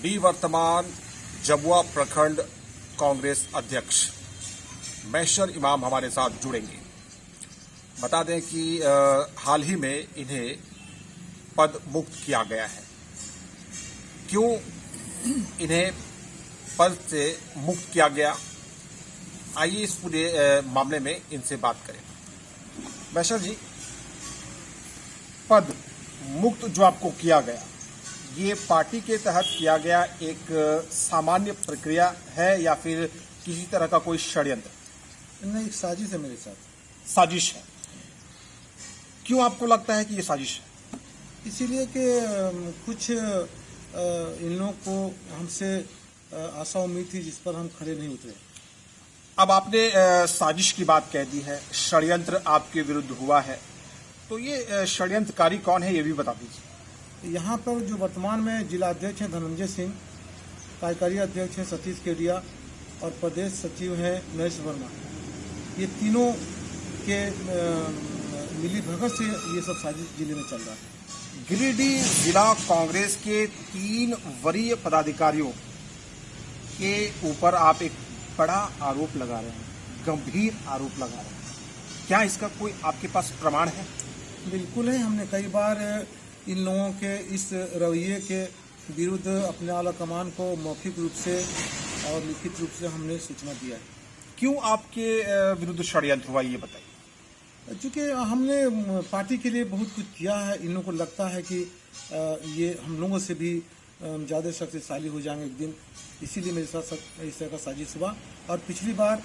निवर्तमान जमुआ प्रखंड कांग्रेस अध्यक्ष मैशर इमाम हमारे साथ जुड़ेंगे। बता दें कि हाल ही में इन्हें पद मुक्त किया गया है। क्यों इन्हें पद से मुक्त किया गया, आइए इस पूरे मामले में इनसे बात करें। मैशर जी, पद मुक्त जो आपको किया गया, ये पार्टी के तहत किया गया एक सामान्य प्रक्रिया है या फिर किसी तरह का कोई षड्यंत्र? नहीं, एक साजिश है मेरे साथ। साजिश है। क्यों आपको लगता है कि ये साजिश है? इसीलिए कि कुछ इन लोगों को हमसे आशा उम्मीद थी जिस पर हम खड़े नहीं उतरे। अब आपने साजिश की बात कह दी है, षड्यंत्र आपके विरुद्ध हुआ है, तो ये षड्यंत्रकारी कौन है ये भी बता दीजिए। यहाँ पर जो वर्तमान में जिला अध्यक्ष हैं धनंजय सिंह, कार्यकारी अध्यक्ष हैं सतीश केडिया और प्रदेश सचिव हैं नरेश वर्मा, ये तीनों के मिली भगत से ये सब साजिश जिले में चल रहा है। गिरिडीह जिला कांग्रेस के 3 वरीय पदाधिकारियों के ऊपर आप एक बड़ा आरोप लगा रहे हैं, गंभीर आरोप लगा रहे हैं। क्या इसका कोई आपके पास प्रमाण है? बिल्कुल है। हमने कई बार इन लोगों के इस रवैये के विरुद्ध अपने आला कमान को मौखिक रूप से और लिखित रूप से हमने सूचना दिया है। क्यों आपके विरुद्ध षड्यंत्र हुआ ये बताइए। चूँकि हमने पार्टी के लिए बहुत कुछ किया है, इन लोगों को लगता है कि ये हम लोगों से भी ज़्यादा शक्तिशाली हो जाएंगे एक दिन, इसीलिए मेरे साथ इस तरह का साजिश हुआ। और पिछली बार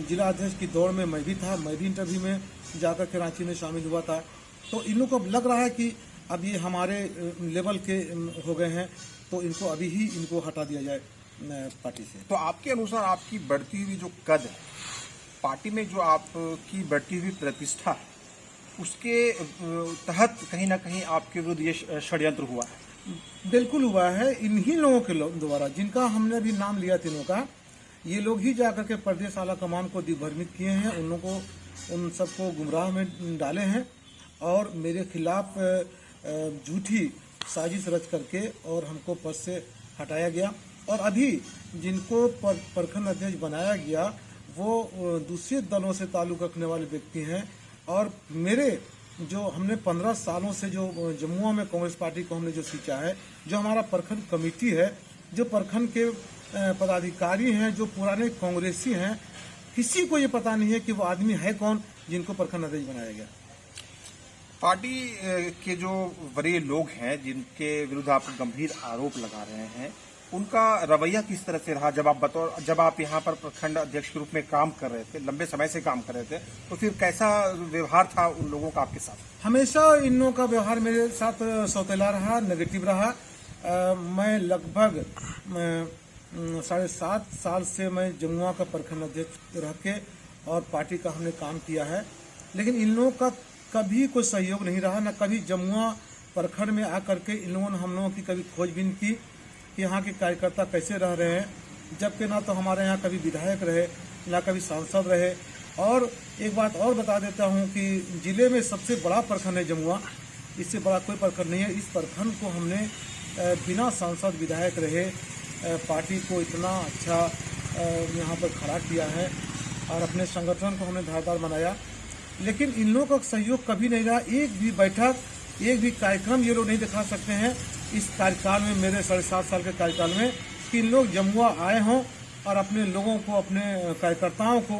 जिला अध्यक्ष की दौड़ में मैं भी था, मैं भी इंटरव्यू में जाकर के रांची में शामिल हुआ था। तो इन लोगों को लग रहा है कि अब ये हमारे लेवल के हो गए हैं, तो इनको अभी ही इनको हटा दिया जाए पार्टी से। तो आपके अनुसार आपकी बढ़ती हुई जो कद है, पार्टी में जो आपकी बढ़ती हुई प्रतिष्ठा है, उसके तहत कहीं ना कहीं आपके विरुद्ध ये षड्यंत्र हुआ है? बिल्कुल हुआ है। इन्हीं लोगों के द्वारा, जिनका हमने अभी नाम लिया तीनों का, ये लोग ही जाकर के प्रदेश आला कमान को दिग्भ्रमित किए हैं, उन लोगों को, उन सबको गुमराह में डाले हैं और मेरे खिलाफ झूठी साजिश रच करके और हमको पद से हटाया गया। और अभी जिनको प्रखंड अध्यक्ष बनाया गया वो दूसरे दलों से ताल्लुक़ रखने वाले व्यक्ति हैं। और मेरे जो हमने 15 सालों से जो जमुआ में कांग्रेस पार्टी को हमने जो सींचा है, जो हमारा प्रखंड कमेटी है, जो प्रखंड के पदाधिकारी हैं, जो पुराने कांग्रेसी हैं, किसी को ये पता नहीं है कि वो आदमी है कौन जिनको प्रखंड अध्यक्ष बनाया गया। पार्टी के जो वरीय लोग हैं जिनके विरुद्ध आप गंभीर आरोप लगा रहे हैं, उनका रवैया किस तरह से रहा? जब आप यहाँ पर प्रखंड अध्यक्ष के रूप में काम कर रहे थे, लंबे समय से काम कर रहे थे, तो फिर कैसा व्यवहार था उन लोगों का आपके साथ? हमेशा इन लोगों का व्यवहार मेरे साथ सौतेला रहा, नेगेटिव रहा। मैं लगभग 7.5 साल से मैं जमुआ का प्रखंड अध्यक्ष रह के और पार्टी का हमने काम किया है, लेकिन इन लोगों का कभी कोई सहयोग नहीं रहा। न कभी जमुआ प्रखंड में आकर के इन लोगों ने हम लोगों की कभी खोजबीन की कि यहाँ के कार्यकर्ता कैसे रह रहे हैं, जबकि ना तो हमारे यहाँ कभी विधायक रहे, ना कभी सांसद रहे। और एक बात और बता देता हूँ कि जिले में सबसे बड़ा प्रखंड है जमुआ, इससे बड़ा कोई प्रखंड नहीं है। इस प्रखंड को हमने बिना सांसद विधायक रहे पार्टी को इतना अच्छा यहाँ पर खड़ा किया है और अपने संगठन को हमने धारदार बनाया, लेकिन इन लोगों का सहयोग कभी नहीं रहा। एक भी बैठक, एक भी कार्यक्रम ये लोग नहीं दिखा सकते हैं इस कार्यकाल में, मेरे 7.5 साल के कार्यकाल में, कि इन लोग जमुआ आए हों और अपने लोगों को, अपने कार्यकर्ताओं को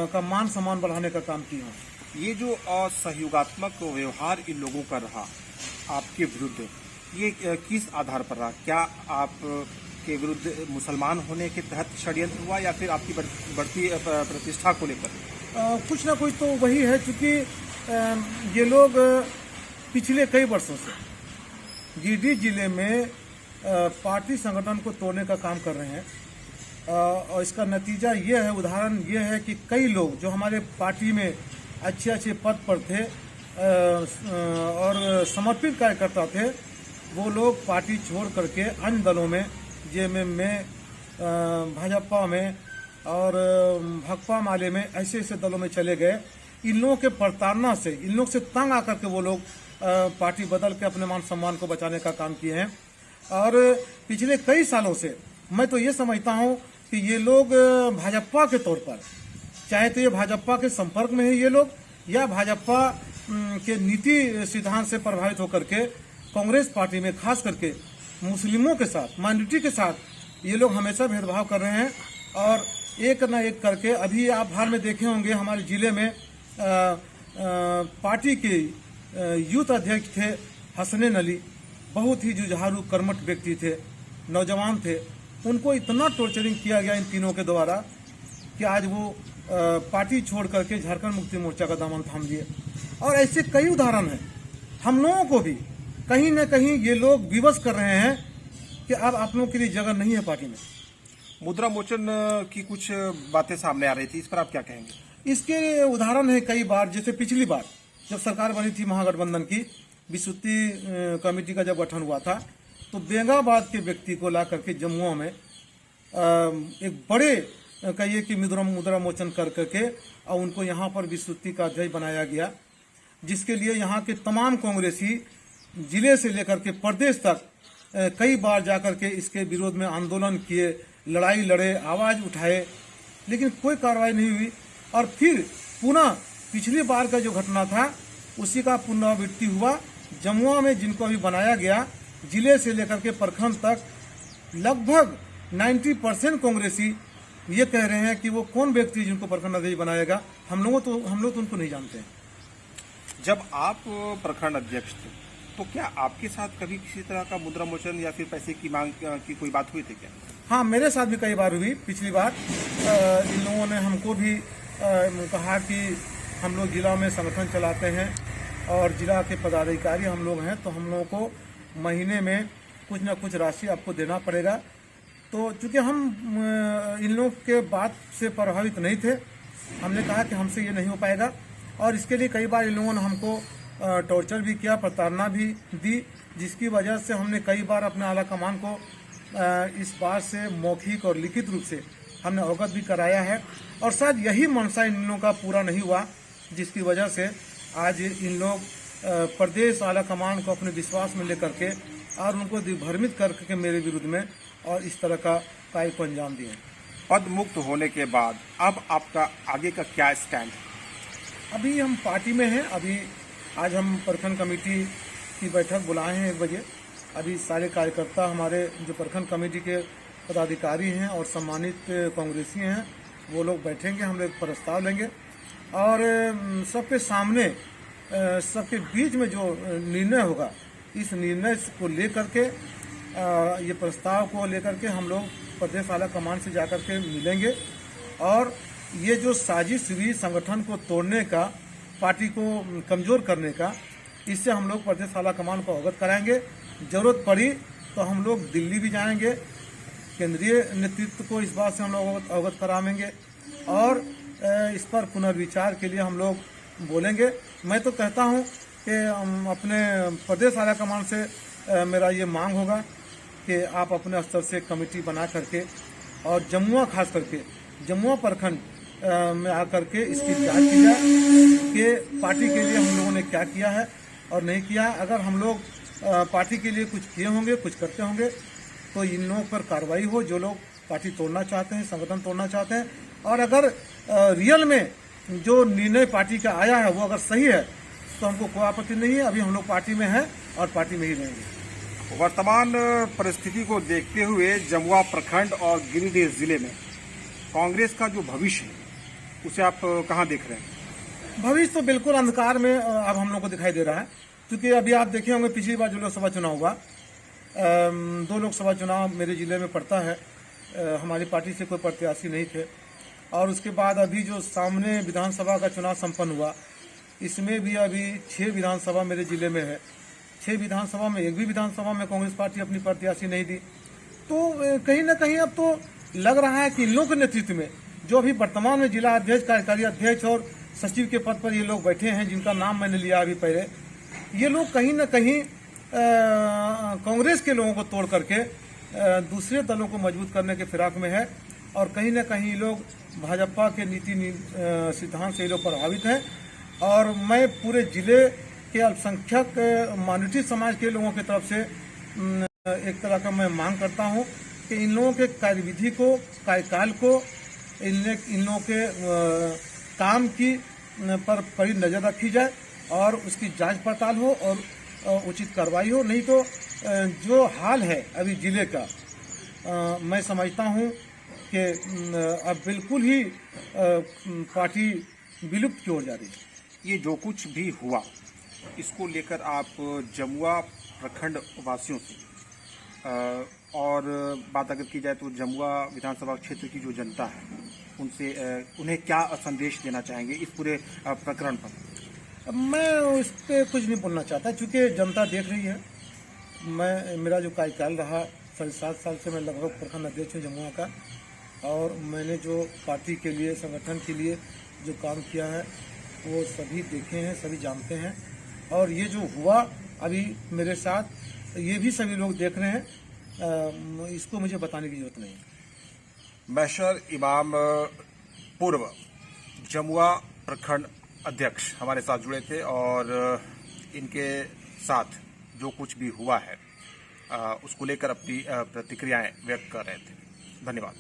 का मान सम्मान बढ़ाने का काम किया हों। ये जो असहयोगात्मक व्यवहार इन लोगों का रहा आपके विरुद्ध, ये किस आधार पर रहा? क्या आप के विरुद्ध मुसलमान होने के तहत षड्यंत्र हुआ या फिर आपकी बढ़ती प्रतिष्ठा को लेकर? कुछ ना कुछ तो वही है, क्योंकि ये लोग पिछले कई वर्षों से गिरिडीह जिले में पार्टी संगठन को तोड़ने का काम कर रहे हैं। और इसका नतीजा ये है, उदाहरण ये है कि कई लोग जो हमारे पार्टी में अच्छे अच्छे पद पर थे और समर्पित कार्यकर्ता थे, वो लोग पार्टी छोड़ करके अन्य दलों में, जेएमएम में, भाजपा में और भाकपा माले में, ऐसे ऐसे दलों में चले गए। इन लोगों के प्रताड़ना से, इन लोग से तंग आकर के वो लोग पार्टी बदल के अपने मान सम्मान को बचाने का काम किए हैं। और पिछले कई सालों से मैं तो ये समझता हूँ कि ये लोग भाजपा के तौर पर, चाहे तो ये भाजपा के संपर्क में है ये लोग, या भाजपा के नीति सिद्धांत से प्रभावित होकर के कांग्रेस पार्टी में खास करके मुस्लिमों के साथ, माइनॉरिटी के साथ ये लोग हमेशा भेदभाव कर रहे हैं। और एक न एक करके अभी आप हाल में देखे होंगे हमारे जिले में पार्टी के यूथ अध्यक्ष थे हसनैन अली, बहुत ही जुझारू कर्मठ व्यक्ति थे, नौजवान थे, उनको इतना टॉर्चरिंग किया गया इन तीनों के द्वारा कि आज वो पार्टी छोड़ करके झारखंड मुक्ति मोर्चा का दामन थाम लिए। और ऐसे कई उदाहरण हैं। हम लोगों को भी कहीं न कहीं ये लोग विवश कर रहे हैं कि अब आप लोगों के लिए जगह नहीं है पार्टी में। मुद्रा मोचन की कुछ बातें सामने आ रही थी, इस पर आप क्या कहेंगे? इसके उदाहरण है कई बार, जैसे पिछली बार जब सरकार बनी थी महागठबंधन की, विसुत्ती कमेटी का जब गठन हुआ था, तो बेंगाबाद के व्यक्ति को ला करके जम्मू में एक बड़े कहिए कि मुद्रा मोचन कर करके और उनको यहाँ पर विसुत्ती का अध्यक्ष बनाया गया, जिसके लिए यहाँ के तमाम कांग्रेसी जिले से लेकर के प्रदेश तक कई बार जाकर के इसके विरोध में आंदोलन किए, लड़ाई लड़े, आवाज उठाए, लेकिन कोई कार्रवाई नहीं हुई। और फिर पुनः पिछली बार का जो घटना था उसी का पुनरावृत्ति हुआ। जमुआ में जिनको अभी बनाया गया, जिले से लेकर के प्रखंड तक लगभग 90% कांग्रेसी ये कह रहे हैं कि वो कौन व्यक्ति जिनको प्रखंड अध्यक्ष बनाएगा, हम लोग तो उनको नहीं जानते हैं। जब आप प्रखंड अध्यक्ष थे तो क्या आपके साथ कभी किसी तरह का मुद्रा मोचन या फिर पैसे की मांग की कोई बात हुई थी क्या? हाँ, मेरे साथ भी कई बार हुई। पिछली बार इन लोगों ने हमको भी कहा कि हम लोग जिला में संगठन चलाते हैं और जिला के पदाधिकारी हम लोग हैं, तो हम लोगों को महीने में कुछ न कुछ राशि आपको देना पड़ेगा। तो चूंकि हम इन लोग के बात से प्रभावित नहीं थे, हमने कहा कि हमसे ये नहीं हो पाएगा। और इसके लिए कई बार इन लोगों ने हमको टॉर्चर भी किया, प्रताड़ना भी दी, जिसकी वजह से हमने कई बार अपने आला कमान को इस बात से मौखिक और लिखित रूप से हमने अवगत भी कराया है। और शायद यही मनसा इन लोगों का पूरा नहीं हुआ, जिसकी वजह से आज इन लोग प्रदेश आला कमान को अपने विश्वास में लेकर के और उनको दिग्भ्रमित करके मेरे विरुद्ध में और इस तरह का कार्य को अंजाम दिए। पद मुक्त होने के बाद अब आपका आगे का क्या स्टैंड है? अभी हम पार्टी में हैं। अभी आज हम प्रखंड कमेटी की बैठक बुलाए हैं 1 बजे। अभी सारे कार्यकर्ता हमारे जो प्रखंड कमेटी के पदाधिकारी हैं और सम्मानित कांग्रेसी हैं, वो लोग बैठेंगे, हम लोग प्रस्ताव लेंगे और सबके सामने सबके बीच में जो निर्णय होगा, इस निर्णय को लेकर के ये प्रस्ताव को लेकर के हम लोग प्रदेश आला कमान से जाकर के मिलेंगे और ये जो साजिश हुई संगठन को तोड़ने का, पार्टी को कमजोर करने का, इससे हम लोग प्रदेश आला कमान को अवगत कराएंगे। जरूरत पड़ी तो हम लोग दिल्ली भी जाएंगे, केंद्रीय नेतृत्व को इस बात से हम लोग अवगत कराएंगे और इस पर पुनर्विचार के लिए हम लोग बोलेंगे। मैं तो कहता हूं कि अपने प्रदेश आला कमान से मेरा ये मांग होगा कि आप अपने स्तर से कमेटी बना करके और जमुआ खास करके जमुआ प्रखंड में आकर के इसकी जांच की जाए कि पार्टी के लिए हम लोगों ने क्या किया है और नहीं किया। अगर हम लोग पार्टी के लिए कुछ किए होंगे, कुछ करते होंगे, तो इन लोगों पर कार्रवाई हो जो लोग पार्टी तोड़ना चाहते हैं, संगठन तोड़ना चाहते हैं। और अगर रियल में जो निर्णय पार्टी का आया है वो अगर सही है तो हमको कोई आपत्ति नहीं है। अभी हम लोग पार्टी में हैं और पार्टी में ही रहेंगे। वर्तमान परिस्थिति को देखते हुए जमुआ प्रखंड और गिरिडीह जिले में कांग्रेस का जो भविष्य है उसे आप कहां देख रहे हैं? भविष्य तो बिल्कुल अंधकार में अब हम लोग को दिखाई दे रहा है, क्योंकि अभी आप देखे होंगे पिछली बार जो लोकसभा चुनाव हुआ, 2 लोकसभा चुनाव मेरे जिले में पड़ता है, हमारी पार्टी से कोई प्रत्याशी नहीं थे। और उसके बाद अभी जो सामने विधानसभा का चुनाव संपन्न हुआ, इसमें भी अभी 6 विधानसभा मेरे जिले में है। 6 विधानसभा में एक भी विधानसभा में कांग्रेस पार्टी अपनी प्रत्याशी नहीं दी। तो कहीं ना कहीं अब तो लग रहा है कि इन लोगों के नेतृत्व में जो अभी वर्तमान में जिला अध्यक्ष, कार्यकारी अध्यक्ष और सचिव के पद पर ये लोग बैठे हैं, जिनका नाम मैंने लिया अभी पहले, ये लोग कहीं न कहीं कांग्रेस के लोगों को तोड़ करके दूसरे दलों को मजबूत करने के फिराक में है और कहीं न कहीं ये लोग भाजपा के नीति सिद्धांत से ये लोग प्रभावित हैं। और मैं पूरे जिले के अल्पसंख्यक माइनॉरिटी समाज के लोगों की तरफ से एक तरह का मैं मांग करता हूं कि इन लोगों के कार्यविधि को, कार्यकाल को, इन लोगों के काम की पर कड़ी नजर रखी जाए और उसकी जांच पड़ताल हो और उचित कार्रवाई हो। नहीं तो जो हाल है अभी जिले का, मैं समझता हूं कि अब बिल्कुल ही पार्टी विलुप्त की ओर जा रही है। ये जो कुछ भी हुआ, इसको लेकर आप जमुआ प्रखंड वासियों से और बात अगर की जाए तो जमुआ विधानसभा क्षेत्र की जो जनता है उनसे उन्हें क्या संदेश देना चाहेंगे इस पूरे प्रकरण पर? मैं उस पर कुछ नहीं बोलना चाहता, क्योंकि जनता देख रही है। मेरा जो कार्यकाल रहा 7.5 साल से मैं लगभग प्रखंड अध्यक्ष हूँ जमुआ का, और मैंने जो पार्टी के लिए, संगठन के लिए जो काम किया है वो सभी देखे हैं, सभी जानते हैं। और ये जो हुआ अभी मेरे साथ, ये भी सभी लोग देख रहे हैं, इसको मुझे बताने की जरूरत नहीं है। मैशर इमाम पूर्व जमुआ प्रखंड अध्यक्ष हमारे साथ जुड़े थे और इनके साथ जो कुछ भी हुआ है उसको लेकर अपनी प्रतिक्रियाएं व्यक्त कर रहे थे। धन्यवाद।